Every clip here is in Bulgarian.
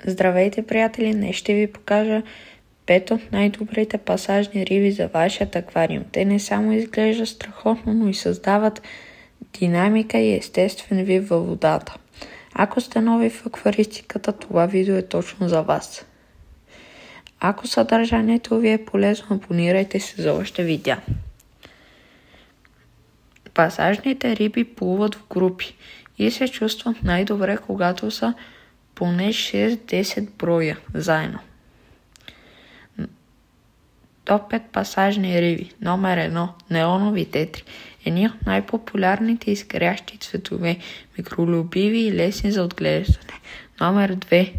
Здравейте, приятели! Днес ще ви покажа 5 от най-добрите пасажни риби за вашият аквариум. Те не само изглеждат страхотно, но и създават динамика и естествен вид във водата. Ако сте нови в акваристиката, това видео е точно за вас. Ако съдържанието ви е полезно, абонирайте се за още видеа. Пасажните риби плуват в групи и се чувстват най-добре, когато са поне 6-10 броя заедно. Топ 5 пасажни риби. Номер 1. Неонови тетри. Едни от най-популярните изгрящи цветове, микролюбиви и лесни за отглеждане. Номер 2.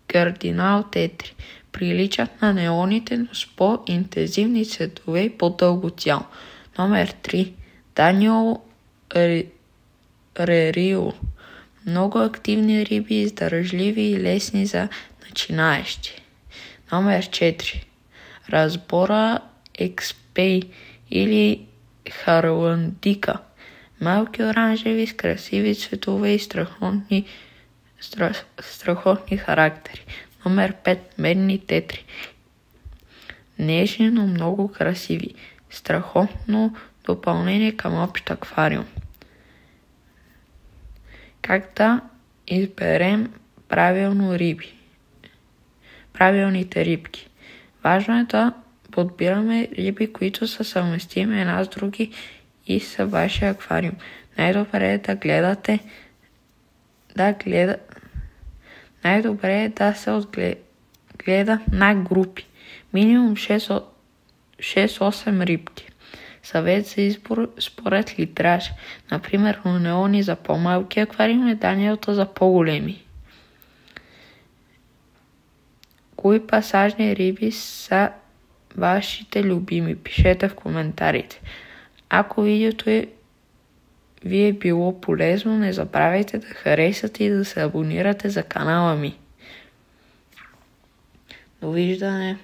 Кардинал тетри. Приличат на неоните, но с по-интензивни цветове и по-дълго тяло. Номер 3. Даниел Рерио. Много активни риби, издържливи и лесни за начинаещи. Номер 4. Разбора експей или харландика. Малки оранжеви с красиви цветове и страхотни характери. Номер 5. Медни тетри. Нежни, но много красиви. Страхотно допълнение към общ аквариум. Как да изберем правилните рибки? Важно е да подбираме риби, които са съвместими една с други и са вашия аквариум. Най-добре е да се отгледа на групи. Минимум 6-8 рибки. Съвет за избор според литраж. Например, неони за по-малки аквариуми, Даниелта за по-големи. Кои пасажни риби са вашите любими? Пишете в коментарите. Ако видеото ви е било полезно, не забравяйте да харесате и да се абонирате за канала ми. Довиждане!